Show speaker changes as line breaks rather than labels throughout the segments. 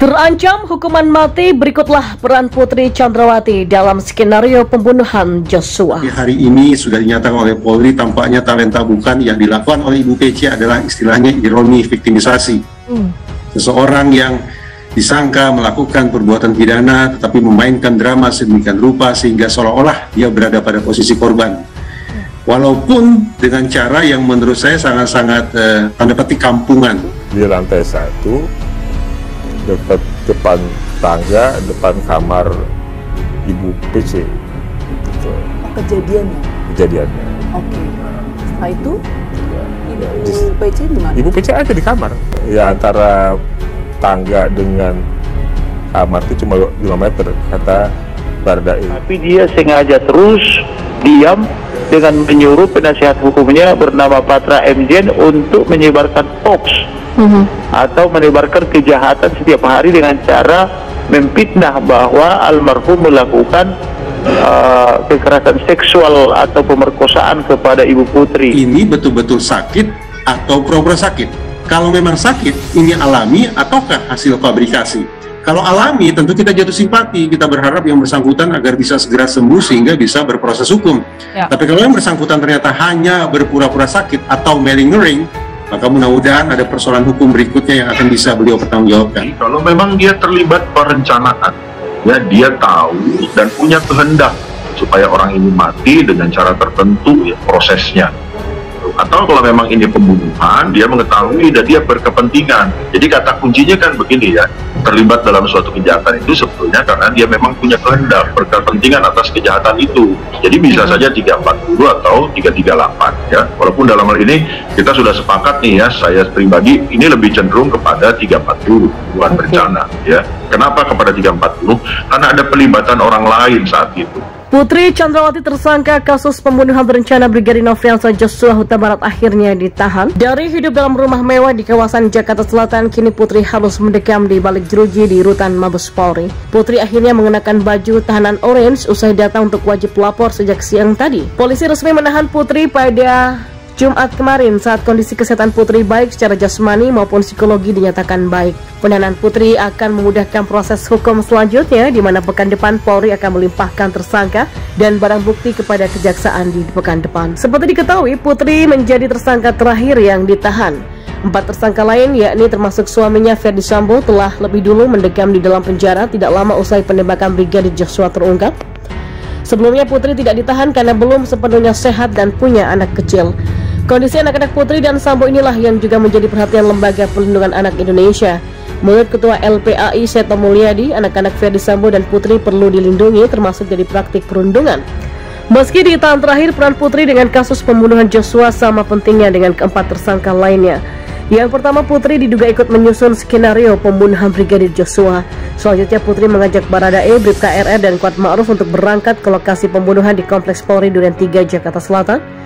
Terancam hukuman mati, berikutlah peran Putri Chandrawati dalam skenario pembunuhan Joshua.
Hari ini sudah dinyatakan oleh Polri, tampaknya talenta bukan yang dilakukan oleh Ibu Pece adalah istilahnya ironi viktimisasi. Seseorang yang disangka melakukan perbuatan pidana tetapi memainkan drama sedemikian rupa sehingga seolah-olah dia berada pada posisi korban. Walaupun dengan cara yang menurut saya sangat-sangat tanda petik kampungan.
Di lantai 1, depan tangga, depan kamar Ibu Pece. Gitu. Kejadiannya.
Oke. Setelah itu
ya,
Ibu Pece di mana?
Ibu Pece ada di kamar. Ya antara tangga dengan kamar itu cuma 5 meter, kata Baradae.
Tapi dia sengaja terus diam dengan menyuruh penasihat hukumnya bernama Patra MJ untuk menyebarkan hoax atau menyebarkan kejahatan setiap hari dengan cara memfitnah bahwa almarhum melakukan kekerasan seksual atau pemerkosaan kepada Ibu Putri.
Ini betul-betul sakit atau pura-pura sakit? Kalau memang sakit, ini alami ataukah hasil fabrikasi? Kalau alami, tentu kita jatuh simpati, kita berharap yang bersangkutan agar bisa segera sembuh sehingga bisa berproses hukum. Ya. Tapi kalau yang bersangkutan ternyata hanya berpura-pura sakit atau malingering, maka mudah-mudahan ada persoalan hukum berikutnya yang akan bisa beliau pertanggungjawabkan.
Kalau memang dia terlibat perencanaan, ya dia tahu dan punya kehendak supaya orang ini mati dengan cara tertentu, ya prosesnya. Atau kalau memang ini pembunuhan, dia mengetahui dan dia berkepentingan. Jadi kata kuncinya kan begini ya, terlibat dalam suatu kejahatan itu sebetulnya karena dia memang punya kehendak, berkepentingan atas kejahatan itu. Jadi bisa saja 340 atau 338 ya. Walaupun dalam hal ini kita sudah sepakat nih ya, saya pribadi ini lebih cenderung kepada 340 pembunuhan berencana ya. Kenapa kepada 340? Karena ada pelibatan orang lain saat itu.
Putri Chandrawati tersangka kasus pembunuhan berencana Brigadir Nofriansah Joshua Huta Barat akhirnya ditahan. Dari hidup dalam rumah mewah di kawasan Jakarta Selatan, kini Putri harus mendekam di balik jeruji di rutan Mabes Polri. Putri akhirnya mengenakan baju tahanan orange usai datang untuk wajib lapor sejak siang tadi. Polisi resmi menahan Putri pada Jumat kemarin saat kondisi kesehatan Putri baik secara jasmani maupun psikologi dinyatakan baik. Penahanan Putri akan memudahkan proses hukum selanjutnya, di mana pekan depan Polri akan melimpahkan tersangka dan barang bukti kepada kejaksaan di pekan depan. Seperti diketahui, Putri menjadi tersangka terakhir yang ditahan. 4 tersangka lain, yakni termasuk suaminya Ferdi Sambo, telah lebih dulu mendekam di dalam penjara tidak lama usai penembakan Brigadir Joshua terungkap. Sebelumnya Putri tidak ditahan karena belum sepenuhnya sehat dan punya anak kecil. Kondisi anak-anak Putri dan Sambo inilah yang juga menjadi perhatian Lembaga Perlindungan Anak Indonesia. Menurut Ketua LPAI Seto Mulyadi, anak-anak Ferdi Sambo dan Putri perlu dilindungi termasuk dari praktik perundungan. Meski ditahan terakhir, peran Putri dengan kasus pembunuhan Joshua sama pentingnya dengan keempat tersangka lainnya. Yang pertama, Putri diduga ikut menyusun skenario pembunuhan Brigadir Joshua. Selanjutnya, Putri mengajak Baradae, Bribka RR, dan Kuat Ma'ruf untuk berangkat ke lokasi pembunuhan di Kompleks Polri Duren 3, Jakarta Selatan.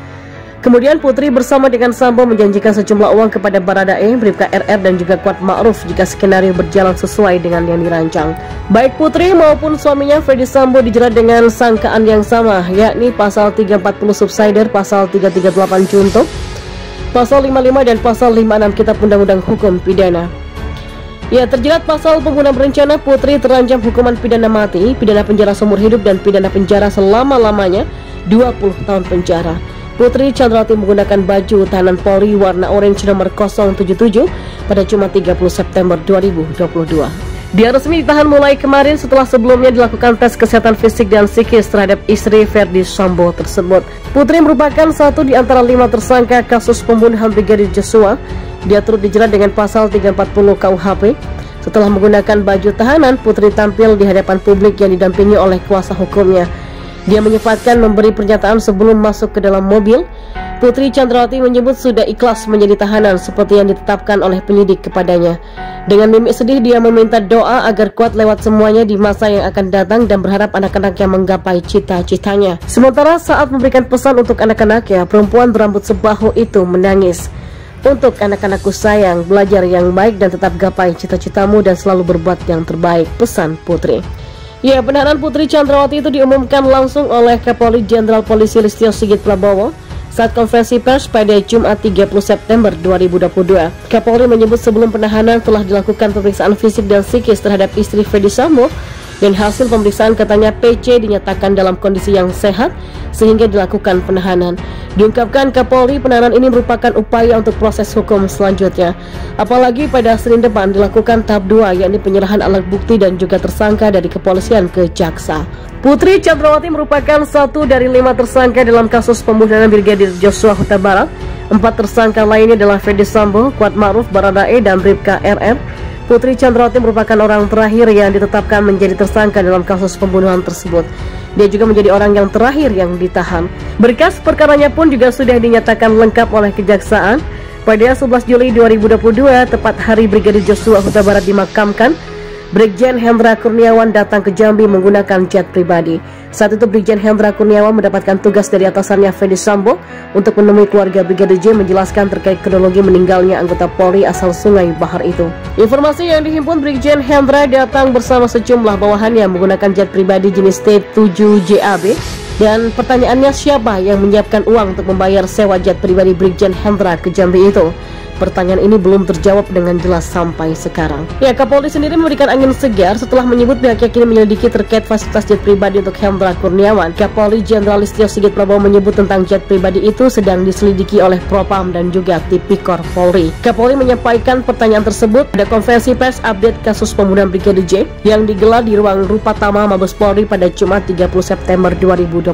Kemudian Putri bersama dengan Sambo menjanjikan sejumlah uang kepada Baradae, Bribka RR, dan juga Kuat Ma'ruf jika skenario berjalan sesuai dengan yang dirancang. Baik Putri maupun suaminya Ferdi Sambo dijerat dengan sangkaan yang sama, yakni pasal 340 subsider, pasal 338 junto, pasal 55 dan pasal 56 Kitab Undang-Undang Hukum Pidana. Ya, terjerat pasal pembunuhan berencana, Putri terancam hukuman pidana mati, pidana penjara seumur hidup, dan pidana penjara selama-lamanya 20 tahun penjara. Putri Chandrawati menggunakan baju tahanan Polri warna orange nomor 077 pada Jumat 30 September 2022. Dia resmi ditahan mulai kemarin setelah sebelumnya dilakukan tes kesehatan fisik dan psikis terhadap istri Ferdi Sambo tersebut. Putri merupakan satu di antara 5 tersangka kasus pembunuhan Brigadir Joshua. Dia turut dijerat dengan pasal 340 KUHP. Setelah menggunakan baju tahanan, Putri tampil di hadapan publik yang didampingi oleh kuasa hukumnya. Dia menyempatkan memberi pernyataan sebelum masuk ke dalam mobil. Putri Chandrawati menyebut sudah ikhlas menjadi tahanan seperti yang ditetapkan oleh penyidik kepadanya. Dengan mimik sedih, dia meminta doa agar kuat lewat semuanya di masa yang akan datang dan berharap anak-anaknya menggapai cita-citanya. Sementara saat memberikan pesan untuk anak-anaknya, perempuan berambut sebahu itu menangis. Untuk anak-anakku sayang, belajar yang baik dan tetap gapai cita-citamu dan selalu berbuat yang terbaik, pesan Putri. Ya, penahanan Putri Chandrawati itu diumumkan langsung oleh Kapolri Jenderal Polisi Listio Sigit Prabowo Saat konferensi pers pada Jumat 30 September 2022, Kapolri menyebut sebelum penahanan telah dilakukan pemeriksaan fisik dan psikis terhadap istri Ferdy Sambo, dan hasil pemeriksaan katanya PC dinyatakan dalam kondisi yang sehat sehingga dilakukan penahanan. Diungkapkan Kapolri, penahanan ini merupakan upaya untuk proses hukum selanjutnya. Apalagi pada Senin depan dilakukan tahap 2, yakni penyerahan alat bukti dan juga tersangka dari kepolisian ke jaksa. Putri Chandrawati merupakan satu dari 5 tersangka dalam kasus pembunuhan Brigadir Joshua Huta Barat. 4 tersangka lainnya adalah Ferdy Sambo, Kuat Ma'ruf, Baradae, dan Bribka RR. Putri Chandrawati merupakan orang terakhir yang ditetapkan menjadi tersangka dalam kasus pembunuhan tersebut. Dia juga menjadi orang yang terakhir yang ditahan. Berkas perkaranya pun juga sudah dinyatakan lengkap oleh kejaksaan. Pada 11 Juli 2022, tepat hari Brigadir Joshua Huta Barat dimakamkan, Brigjen Hendra Kurniawan datang ke Jambi menggunakan jet pribadi. Saat itu Brigjen Hendra Kurniawan mendapatkan tugas dari atasannya Ferdy Sambo untuk menemui keluarga Brigadir J menjelaskan terkait kronologi meninggalnya anggota Polri asal Sungai Bahar itu. Informasi yang dihimpun, Brigjen Hendra datang bersama sejumlah bawahannya menggunakan jet pribadi jenis T7JAB, dan pertanyaannya siapa yang menyiapkan uang untuk membayar sewa jet pribadi Brigjen Hendra ke Jambi itu. Pertanyaan ini belum terjawab dengan jelas sampai sekarang. Ya, Kapolri sendiri memberikan angin segar setelah menyebut pihaknya kini menyelidiki terkait fasilitas jet pribadi untuk Hendra Kurniawan. Kapolri Jenderal Listio Sigit Prabowo menyebut tentang jet pribadi itu sedang diselidiki oleh Propam dan juga Tipikor Polri. Kapolri menyampaikan pertanyaan tersebut pada konferensi pers update kasus pembunuhan Brigadir J yang digelar di ruang Rupatama Mabes Polri pada Jumat 30 September 2022.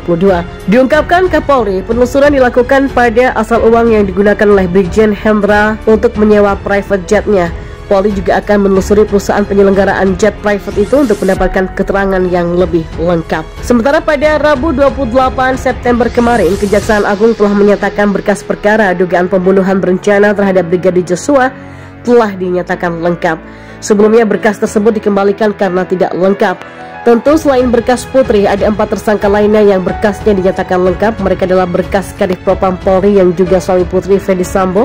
Diungkapkan Kapolri, penelusuran dilakukan pada asal uang yang digunakan oleh Brigjen Hendra untuk menyewa private jetnya. Polri juga akan menelusuri perusahaan penyelenggaraan jet private itu untuk mendapatkan keterangan yang lebih lengkap. Sementara pada Rabu 28 September kemarin, Kejaksaan Agung telah menyatakan berkas perkara dugaan pembunuhan berencana terhadap Brigadir Joshua telah dinyatakan lengkap. Sebelumnya berkas tersebut dikembalikan karena tidak lengkap. Tentu selain berkas Putri, ada 4 tersangka lainnya yang berkasnya dinyatakan lengkap. Mereka adalah berkas Kadif Propam Polri yang juga suami Putri, Ferdy Sambo,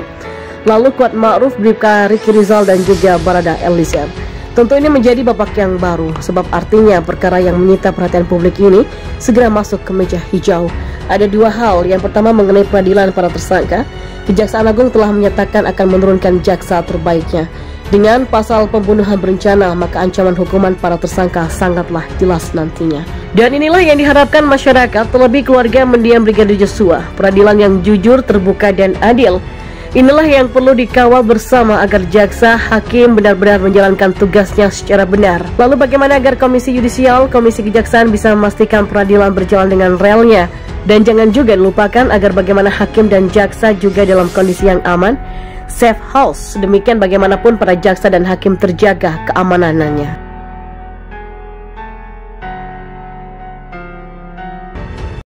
lalu Kuat Ma'ruf, Bribka Riki Rizal, dan juga Barada Eliezer. Tentu ini menjadi babak yang baru, sebab artinya perkara yang menyita perhatian publik ini segera masuk ke meja hijau. Ada 2 hal. Yang pertama mengenai peradilan para tersangka. Kejaksaan Agung telah menyatakan akan menurunkan jaksa terbaiknya. Dengan pasal pembunuhan berencana, maka ancaman hukuman para tersangka sangatlah jelas nantinya. Dan inilah yang diharapkan masyarakat, terlebih keluarga mendiang Brigadir Joshua. Peradilan yang jujur, terbuka, dan adil. Inilah yang perlu dikawal bersama agar jaksa, hakim benar-benar menjalankan tugasnya secara benar. Lalu bagaimana agar Komisi Yudisial, Komisi Kejaksaan bisa memastikan peradilan berjalan dengan relnya? Dan jangan juga dilupakan agar bagaimana hakim dan jaksa juga dalam kondisi yang aman, safe house. Demikian bagaimanapun para jaksa dan hakim terjaga keamanannya.